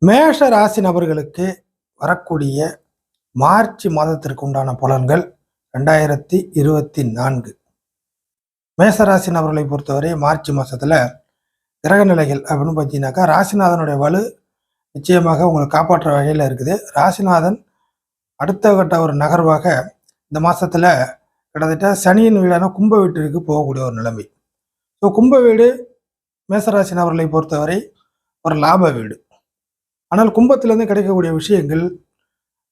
மேஷ ராசி நபர்களுக்கு வரக்கூடிய மார்ச் மாதத்திற்கு உண்டான பலன்கள் 2024. மேஷ ராசி நபர்களை பொறுத்தவரை மார்ச் மாதத்தில் கிரக நிலைகள் அப்படின்னு பார்த்தீங்கன்னாக்கா ராசிநாதனுடைய வலு நிச்சயமாக உங்களை காப்பாற்ற வகையில் இருக்குது. ராசிநாதன் அடுத்த கட்ட ஒரு நகர்வாக இந்த மாதத்தில் கிட்டத்தட்ட சனியின் வீடான கும்ப வீட்டிற்கு போகக்கூடிய ஒரு நிலைமை. ஸோ கும்ப வீடு மேசராசி நபர்களை பொறுத்தவரை ஒரு லாப வீடு. ஆனால் கும்பத்திலேருந்து கிடைக்கக்கூடிய விஷயங்கள்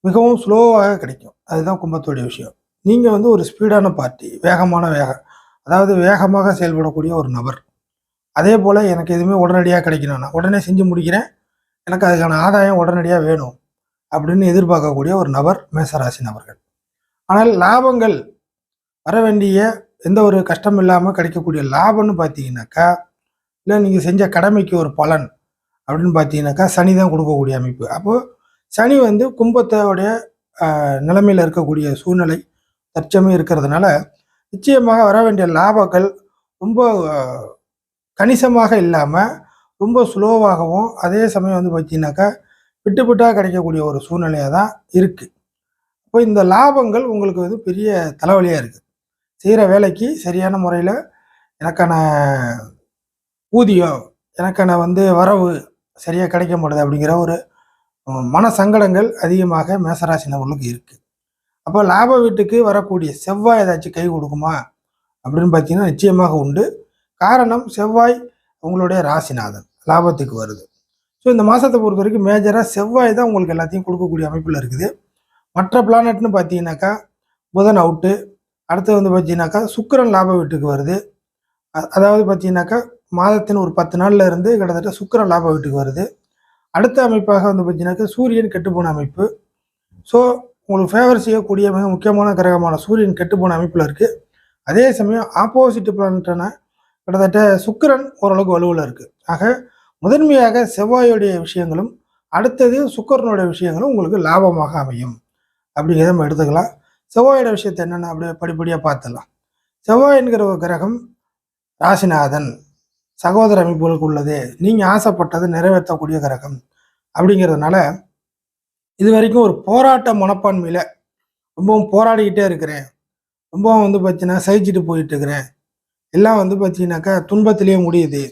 மிகவும் ஸ்லோவாக கிடைக்கும். அதுதான் கும்பத்துடைய விஷயம். நீங்கள் ஒரு ஸ்பீடான பார்ட்டி, அதாவது வேகமாக செயல்படக்கூடிய ஒரு நபர். அதே போல் எனக்கு எதுவுமே உடனடியாக கிடைக்கணும், நான் உடனே செஞ்சு முடிக்கிறேன், எனக்கு அதுக்கான ஆதாயம் உடனடியாக வேணும் அப்படின்னு எதிர்பார்க்கக்கூடிய ஒரு நபர் மேசராசி நபர்கள். ஆனால் லாபங்கள் வர வேண்டிய எந்த ஒரு கஷ்டம் இல்லாமல் கிடைக்கக்கூடிய லாபம்னு பார்த்தீங்கன்னாக்கா, இல்லை நீங்கள் செஞ்ச கடமைக்கு ஒரு பலன் அப்படின்னு பார்த்தீங்கன்னாக்கா சனி தான் கொடுக்கக்கூடிய அமைப்பு. அப்போது சனி கும்பத்தோடைய நிலைமையில் இருக்கக்கூடிய சூழ்நிலை தற்சமயம் இருக்கிறதுனால நிச்சயமாக வர வேண்டிய லாபங்கள் ரொம்ப கணிசமாக இல்லாமல் ரொம்ப ஸ்லோவாகவும், அதே சமயம் பார்த்தீங்கன்னாக்கா விட்டுவிட்டாக கிடைக்கக்கூடிய ஒரு சூழ்நிலையாக தான் இருக்குது. இப்போ இந்த லாபங்கள் உங்களுக்கு பெரிய தலைவலியாக இருக்குது. செய்கிற வேலைக்கு சரியான முறையில் எனக்கான ஊதியம், எனக்கான வரவு சரியாக கிடைக்க மாட்டுது அப்படிங்கிற ஒரு மன சங்கடங்கள் அதிகமாக மேசராசி நபர்களுக்கு இருக்குது. அப்போ லாப வீட்டுக்கு வரக்கூடிய செவ்வாய் ஏதாச்சும் கை கொடுக்குமா அப்படின்னு பார்த்தீங்கன்னா நிச்சயமாக உண்டு. காரணம், செவ்வாய் உங்களுடைய ராசிநாதன் லாபத்துக்கு வருது. ஸோ இந்த மாதத்தை பொறுத்த வரைக்கும் மேஜராக செவ்வாய் தான் உங்களுக்கு எல்லாத்தையும் கொடுக்கக்கூடிய அமைப்பில் இருக்குது. மற்ற பிளானட்னு பார்த்தீங்கன்னாக்கா புதன் அவுட்டு, அடுத்து பார்த்தீங்கன்னாக்கா சுக்கிரன் லாப வீட்டுக்கு வருது. அதாவது பார்த்தீங்கன்னாக்கா மாதத்தின் ஒரு 10 நாளில் இருந்து கிட்டத்தட்ட சுக்கிரன் லாப வீட்டுக்கு வருது. அடுத்த அமைப்பாக பார்த்தீங்கன்னாக்கா சூரியன் கெட்டுப்போன அமைப்பு. ஸோ உங்களுக்கு ஃபேவர் செய்யக்கூடிய மிக முக்கியமான கிரகமான சூரியன் கெட்டுப்போன அமைப்பில் இருக்குது. அதே சமயம் ஆப்போசிட் பிளானட்டான கிட்டத்தட்ட சுக்கிரன் ஓரளவுக்கு வலுவில் இருக்குது. ஆக முதன்மையாக செவ்வாயுடைய விஷயங்களும் அடுத்தது சுக்கிரனுடைய விஷயங்களும் உங்களுக்கு லாபமாக அமையும் அப்படிங்கிறத நம்ம எடுத்துக்கலாம். செவ்வாயோட விஷயத்தை என்னென்ன அப்படியே படிப்படியாக பார்த்துடலாம். செவ்வாய் என்கிற ஒரு கிரகம் ராசிநாதன், சகோதர அமைப்புகளுக்கு உள்ளது, நீங்கள் ஆசைப்பட்டது நிறைவேற்றக்கூடிய கிரகம் அப்படிங்கிறதுனால இது வரைக்கும் ஒரு போராட்ட மனப்பான்மையில் ரொம்பவும் போராடிக்கிட்டே இருக்கிறேன், ரொம்பவும் பார்த்தீங்கன்னா சகிச்சுட்டு போயிட்டு இருக்கிறேன், எல்லாம் பார்த்தீங்கன்னாக்கா துன்பத்திலேயே முடியுது,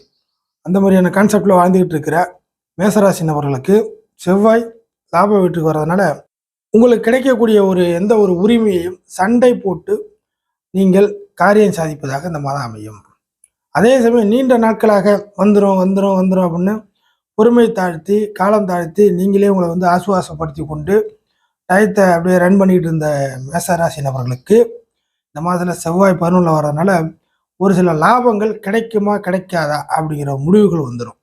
அந்த மாதிரியான கான்செப்டில் வாழ்ந்துக்கிட்டு இருக்கிற மேசராசி நபர்களுக்கு செவ்வாய் லாப வீட்டுக்கு வர்றதுனால உங்களுக்கு கிடைக்கக்கூடிய எந்த ஒரு உரிமையையும் சண்டை போட்டு நீங்கள் காரியம் சாதிப்பதாக இந்த மாதம் அமையும். அதே சமயம் நீண்ட நாட்களாக வந்துடும் வந்துடும் வந்துடும் அப்படின்னு பொறுமை தாழ்த்தி காலம் தாழ்த்தி நீங்களே உங்களை ஆசுவாசப்படுத்தி கொண்டு டயத்தை அப்படியே ரன் பண்ணிக்கிட்டு இருந்த மேசராசி நபர்களுக்கு இந்த மாதத்தில் செவ்வாய் 11 வர்றதுனால ஒரு சில லாபங்கள் கிடைக்குமா கிடைக்காதா அப்படிங்கிற முடிவுகள் வந்துடும்.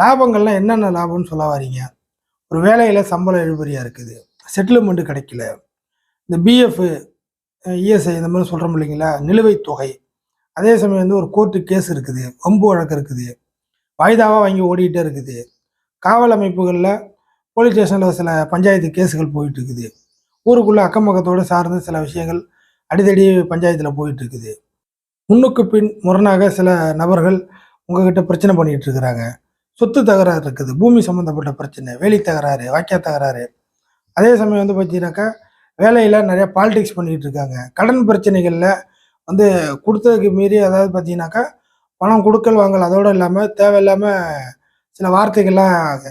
லாபங்கள்லாம் என்னென்ன லாபம்னு சொல்ல வரீங்க? ஒரு வேலையில் சம்பளம் இழுபறியாக இருக்குது, செட்டில்மெண்ட்டு கிடைக்கல, இந்த பிஎஃப் இஎஸ்ஐ இந்த மாதிரி சொல்கிறோம் இல்லைங்களா, நிலுவைத் தொகை, அதே சமயம் ஒரு கோர்ட்டு கேஸ் இருக்குது, வம்பு வழக்கு இருக்குது, வாய்தாவாக வாங்கி ஓடிக்கிட்டே இருக்குது, காவல் அமைப்புகளில் போலீஸ் ஸ்டேஷனில் சில பஞ்சாயத்து கேஸுகள் போயிட்டு இருக்குது, ஊருக்குள்ளே அக்கம் பக்கத்தோடு சார்ந்து சில விஷயங்கள் அடித்தடி பஞ்சாயத்தில் போயிட்டு இருக்குது, முன்னுக்கு பின் முரணாக சில நபர்கள் உங்ககிட்ட பிரச்சனை பண்ணிக்கிட்டு இருக்கிறாங்க, சொத்து தகராறு இருக்குது, பூமி சம்மந்தப்பட்ட பிரச்சனை, வேலி தகராறு, வாக்கிய தகராறு, அதே சமயம் பார்த்தீங்கன்னாக்கா வேலையில் நிறைய பாலிடிக்ஸ் பண்ணிக்கிட்டு இருக்காங்க, கடன் பிரச்சனைகளில் கொடுத்ததுக்கு மீறி, அதாவது பார்த்தீங்கன்னாக்கா பணம் கொடுக்கல் வாங்கல், அதோடு இல்லாமல் தேவையில்லாமல் சில வார்த்தைகள்லாம்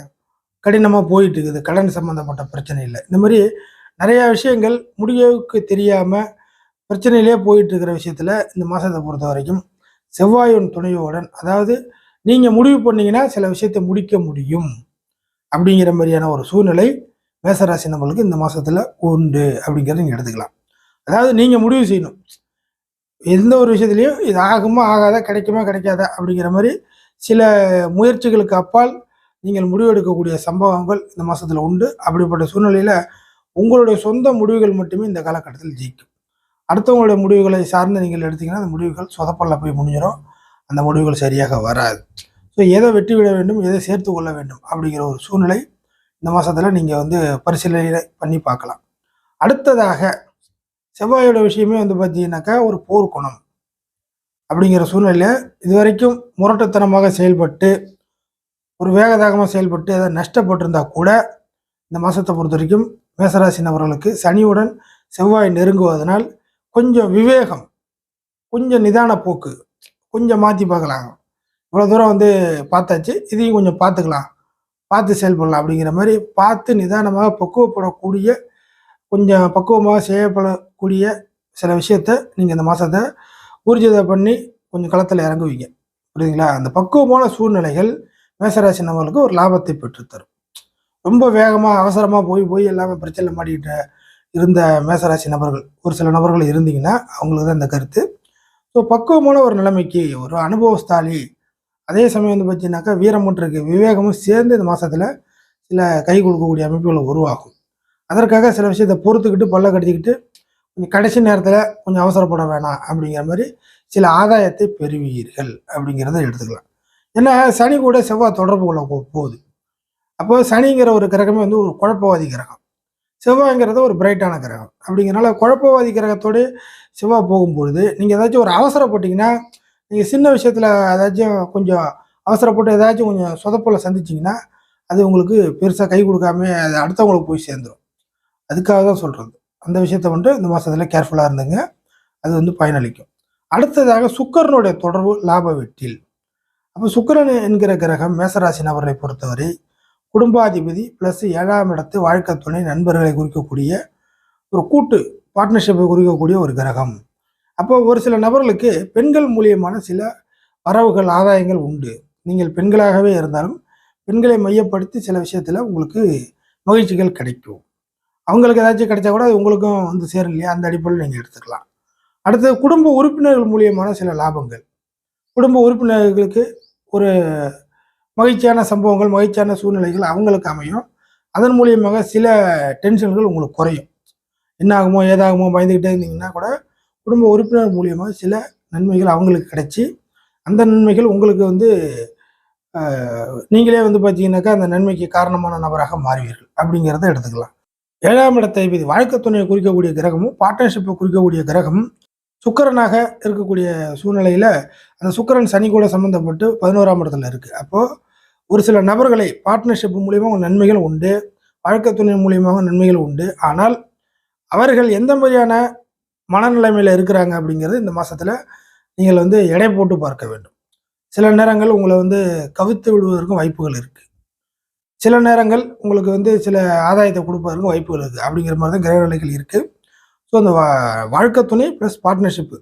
கடினமாக போயிட்டு இருக்குது, கடன் சம்மந்தப்பட்ட பிரச்சனை இல்லை, இந்த மாதிரி நிறையா விஷயங்கள் முடிவுக்கு தெரியாமல் பிரச்சனையிலே போயிட்டு இருக்கிற விஷயத்தில் இந்த மாதத்தை பொறுத்த வரைக்கும் செவ்வாயின் துணையுடன், அதாவது நீங்கள் முடிவு பண்ணீங்கன்னா சில விஷயத்தை முடிக்க முடியும் அப்படிங்கிற மாதிரியான ஒரு சூழ்நிலை மேசராசி நம்மளுக்கு இந்த மாதத்தில் உண்டு அப்படிங்கிறத நீங்கள் எடுத்துக்கலாம். அதாவது நீங்கள் முடிவு செய்யணும், எந்த ஒரு விஷயத்துலையும் இது ஆகுமா ஆகாதா, கிடைக்குமா கிடைக்காதா அப்படிங்கிற மாதிரி சில முயற்சிகளுக்கு அப்பால் நீங்கள் முடிவெடுக்கக்கூடிய சம்பவங்கள் இந்த மாதத்தில் உண்டு. அப்படிப்பட்ட சூழ்நிலையில் உங்களுடைய சொந்த முடிவுகள் மட்டுமே இந்த காலகட்டத்தில் ஜெயிக்கும். அடுத்தவங்களுடைய முடிவுகளை சார்ந்து நீங்கள் எடுத்தீங்கன்னா அந்த முடிவுகள் சொதப்பல்ல போய் முடிஞ்சிடும், அந்த முடிவுகள் சரியாக வராது. ஸோ எதை வெட்டி விட வேண்டும், எதை சேர்த்து கொள்ள வேண்டும் அப்படிங்கிற ஒரு சூழ்நிலை இந்த மாதத்தில் நீங்கள் பரிசீலனை பண்ணி பார்க்கலாம். அடுத்ததாக செவ்வாயோட விஷயமே பார்த்தீங்கன்னாக்கா ஒரு போர்க்குணம் அப்படிங்கிற சூழ்நிலையில் இதுவரைக்கும் முரட்டுத்தனமாக செயல்பட்டு ஒரு வேகதாகமாக செயல்பட்டு ஏதாவது நஷ்டப்பட்டிருந்தா கூட இந்த மாதத்தை பொறுத்த வரைக்கும் மேசராசி நபர்களுக்கு சனியுடன் செவ்வாய் நெருங்குவதனால் கொஞ்சம் விவேகம், கொஞ்சம் நிதான போக்கு, கொஞ்சம் மாற்றி பார்க்கலாம். இவ்வளோ தூரம் வந்து பார்த்தாச்சு, இதையும் கொஞ்சம் பார்த்துக்கலாம், பார்த்து செயல்படலாம் அப்படிங்கிற மாதிரி பார்த்து நிதானமாக பக்குவப்படக்கூடிய, கொஞ்சம் பக்குவமாக செய்யப்படக்கூடிய சில விஷயத்த நீங்கள் இந்த மாதத்தை ஊர்ஜித பண்ணி கொஞ்சம் களத்தில் இறங்குவீங்க. புரியுதுங்களா? அந்த பக்குவமான சூழ்நிலைகள் மேசராசி நபர்களுக்கு ஒரு லாபத்தை பெற்றுத்தரும். ரொம்ப வேகமாக அவசரமாக போய் எல்லாமே பிரச்சனை மாட்டிக்கிட்டு இருந்த மேசராசி நபர்கள் ஒரு சில நபர்கள் இருந்தீங்கன்னா அவங்களுக்கு தான் இந்த கருத்து. ஸோ பக்குவமான ஒரு நிலைமைக்கு ஒரு அனுபவஸ்தாலி, அதே சமயம் வந்து பார்த்தீங்கன்னாக்கா வீரமும் இருக்கு, விவேகமும் சேர்ந்து இந்த மாதத்தில் சில கை கொடுக்கக்கூடிய அமைப்புகள் உருவாகும். அதற்காக சில விஷயத்தை பொறுத்துக்கிட்டு பல்ல கடிச்சிக்கிட்டு கொஞ்சம் கடைசி நேரத்தில் கொஞ்சம் அவசரப்பட வேணாம் அப்படிங்கிற மாதிரி சில ஆதாயத்தை பெறுவீர்கள் அப்படிங்கிறத எடுத்துக்கலாம். ஏன்னா சனி கூட செவ்வாய் தொடர்பு கொள்ள போகுது. அப்போ சனிங்கிற ஒரு கிரகமே வந்து ஒரு குழப்பவாதி கிரகம், செவ்வாய்ங்கிறது ஒரு பிரைட்டான கிரகம். அப்படிங்கிறனால குழப்பவாதி கிரகத்தோடு செவ்வாய் போகும்பொழுது நீங்கள் ஏதாச்சும் ஒரு அவசரப்பட்டீங்கன்னா, நீங்கள் சின்ன விஷயத்தில் ஏதாச்சும் கொஞ்சம் அவசரப்பட்டு ஏதாச்சும் கொஞ்சம் சொதப்பலை சந்திச்சிங்கன்னா அது உங்களுக்கு பெருசாக கை கொடுக்காம அது அடுத்தவங்களுக்கு போய் சேர்ந்துடும். அதுக்காக தான் சொல்கிறது. அந்த விஷயத்த வந்து இந்த மாதத்தில் கேர்ஃபுல்லாக இருந்துங்க, அது வந்து பயனளிக்கும். அடுத்ததாக சுக்கிரனுடைய தொடர்பு லாப வெற்றில். அப்போ சுக்கிரன் என்கிற கிரகம் மேசராசி நபர்களை பொறுத்தவரை குடும்பாதிபதி ப்ளஸ் 7ஆம் இடத்து வாழ்க்கை துணை நண்பர்களை குறிக்கக்கூடிய ஒரு கூட்டு பார்ட்னர்ஷிப்பை குறிக்கக்கூடிய ஒரு கிரகம். அப்போ ஒரு சில நபர்களுக்கு பெண்கள் மூலியமான சில வரவுகள் ஆதாயங்கள் உண்டு. நீங்கள் பெண்களாகவே இருந்தாலும் பெண்களை மையப்படுத்தி சில விஷயத்தில் உங்களுக்கு மகிழ்ச்சிகள் கிடைக்கும். அவங்களுக்கு ஏதாச்சும் கிடைச்சா கூட அது உங்களுக்கும் வந்து சேரும் இல்லையா? அந்த அடிப்படையில் நீங்கள் எடுத்துக்கலாம். அடுத்தது குடும்ப உறுப்பினர்கள் மூலியமான சில லாபங்கள். குடும்ப உறுப்பினர்களுக்கு ஒரு மகிழ்ச்சியான சம்பவங்கள், மகிழ்ச்சியான சூழ்நிலைகள் அவங்களுக்கு அமையும். அதன் மூலியமாக சில டென்ஷன்கள் உங்களுக்கு குறையும். என்ன ஆகுமோ ஏதாகுமோ பயந்துக்கிட்டே இருந்தீங்கன்னா கூட குடும்ப உறுப்பினர் மூலியமாக சில நன்மைகள் அவங்களுக்கு கிடைச்சி, அந்த நன்மைகள் உங்களுக்கு வந்து நீங்களே வந்து பார்த்தீங்கன்னாக்கா அந்த நன்மைக்கு காரணமான நபராக மாறுவீர்கள் அப்படிங்கிறத எடுத்துக்கலாம். 7ஆம் இடத்தை வாழ்க்கை துணையை குறிக்கக்கூடிய கிரகமும் பார்ட்னர்ஷிப்பை குறிக்கக்கூடிய கிரகமும் சுக்கிரனாக இருக்கக்கூடிய சூழ்நிலையில் அந்த சுக்கிரன் சனி கூட சம்மந்தப்பட்டு 11ஆம் இடத்துல இருக்குது. அப்போது ஒரு சில நபர்களை பார்ட்னர்ஷிப் மூலியமாக நன்மைகள் உண்டு, வாழ்க்கை துணை மூலியமாக நன்மைகள் உண்டு. ஆனால் அவர்கள் எந்த மாதிரியான மனநிலைமையில் இருக்கிறாங்க அப்படிங்கிறது இந்த மாதத்தில் நீங்கள் வந்து எடை போட்டு பார்க்க வேண்டும். சில நேரங்கள் உங்களை வந்து கவித்து விடுவதற்கும் வாய்ப்புகள் இருக்குது. சில நேரங்கள் உங்களுக்கு வந்து சில ஆதாயத்தை கொடுப்பதற்கும் வாய்ப்புகள் இருக்குது. அப்படிங்கிற மாதிரி தான் கிரக நிலைகள் இருக்குது. ஸோ அந்த வாழ்க்கை துணை ப்ளஸ் பார்ட்னர்ஷிப்பு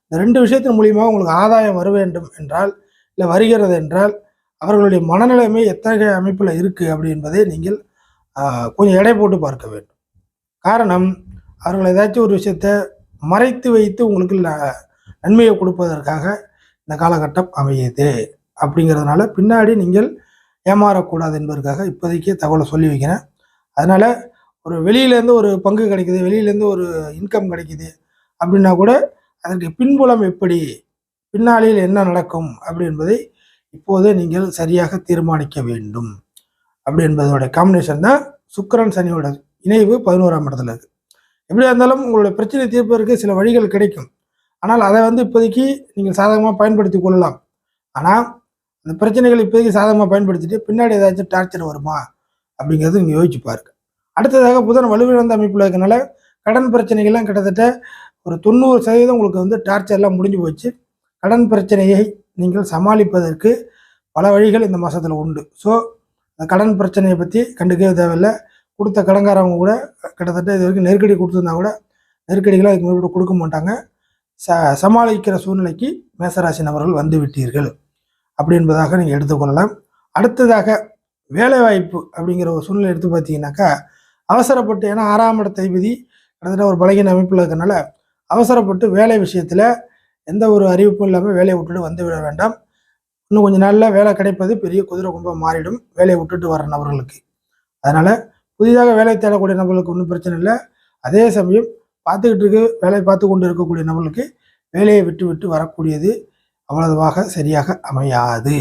இந்த 2 விஷயத்தின் மூலியமாக உங்களுக்கு ஆதாயம் வர வேண்டும் என்றால், இல்லை வருகிறது என்றால், அவர்களுடைய மனநிலைமை எத்தகைய அமைப்பில் இருக்குது அப்படி என்பதை நீங்கள் கொஞ்சம் எடை போட்டு பார்க்க வேண்டும். காரணம், அவர்கள் ஏதாச்சும் ஒரு விஷயத்தை மறைத்து வைத்து உங்களுக்கு நன்மையை கொடுப்பதற்காக இந்த காலகட்டம் அமையுது. அப்படிங்கிறதுனால பின்னாடி நீங்கள் ஏமாறக்கூடாது என்பதற்காக இப்போதைக்கே தகவலை சொல்லி வைக்கிறேன். அதனால் ஒரு வெளியிலேருந்து ஒரு பங்கு கிடைக்குது, வெளியிலேருந்து ஒரு இன்கம் கிடைக்குது அப்படின்னா கூட அதற்கு பின்புலம் எப்படி, பின்னாளில் என்ன நடக்கும் அப்படி என்பதை இப்போதே நீங்கள் சரியாக தீர்மானிக்க வேண்டும். அப்படி என்பதோட காம்பினேஷன் தான் சுக்கிரன் சனியோட இணைவு 11ஆம் இடத்துல இருக்குது. எப்படியா இருந்தாலும் உங்களுடைய பிரச்சனை தீர்ப்பதற்கு சில வழிகள் கிடைக்கும். ஆனால் அதை வந்து இப்போதைக்கு நீங்கள் சாதகமாக பயன்படுத்தி கொள்ளலாம். ஆனால் அந்த பிரச்சனைகள் இப்போதைக்கு சாதகமாக பயன்படுத்திட்டு பின்னாடி ஏதாச்சும் டார்ச்சர் வருமா அப்படிங்கிறது நீங்கள் யோசிச்சு பாருங்க. அடுத்ததாக புதன் வலுவிழந்த அமைப்பில் இருக்கனால கடன் பிரச்சனைகள்லாம் கிட்டத்தட்ட ஒரு 90% உங்களுக்கு வந்து டார்ச்சர்லாம் முடிஞ்சு போச்சு. கடன் பிரச்சனையை நீங்கள் சமாளிப்பதற்கு பல வழிகள் இந்த மாதத்தில் உண்டு. ஸோ அந்த கடன் பிரச்சனையை பற்றி கண்டுக்கவே தேவையில்லை. கொடுத்த கடன்காரவங்க கூட கிட்டத்தட்ட இது வரைக்கும் நெருக்கடி கொடுத்துருந்தா கூட நெருக்கடிகளாக இதுக்கு மேற்பட்டு கொடுக்க மாட்டாங்க. சமாளிக்கிற சூழ்நிலைக்கு மேசராசி நபர்கள் வந்து விட்டீர்கள் அப்படி என்பதாக நீங்கள் எடுத்துக்கொள்ளலாம். அடுத்ததாக வேலைவாய்ப்பு அப்படிங்கிற ஒரு சூழ்நிலை எடுத்து பார்த்தீங்கன்னாக்கா அவசரப்பட்டு, ஏன்னா 6ஆம் இடத்தை கிட்டத்தட்ட ஒரு பலகீன அமைப்பில் இருக்கிறனால அவசரப்பட்டு வேலை விஷயத்தில் எந்த ஒரு அறிவிப்பும் இல்லாமல் வேலையை விட்டுட்டு வந்து விட வேண்டாம். இன்னும் கொஞ்சம் நாளில் வேலை கிடைப்பது பெரிய குதிரை கும்பம் மாறிடும் வேலையை விட்டுட்டு வர நபர்களுக்கு. அதனால் புதிதாக வேலை தேடக்கூடிய நபர்களுக்கு ஒன்றும் பிரச்சனை இல்லை. அதே சமயம் வேலை பார்த்து கொண்டு இருக்கக்கூடிய நபர்களுக்கு வேலையை விட்டு விட்டு வரக்கூடியது அவ்வளவாக சரியாக அமையாது.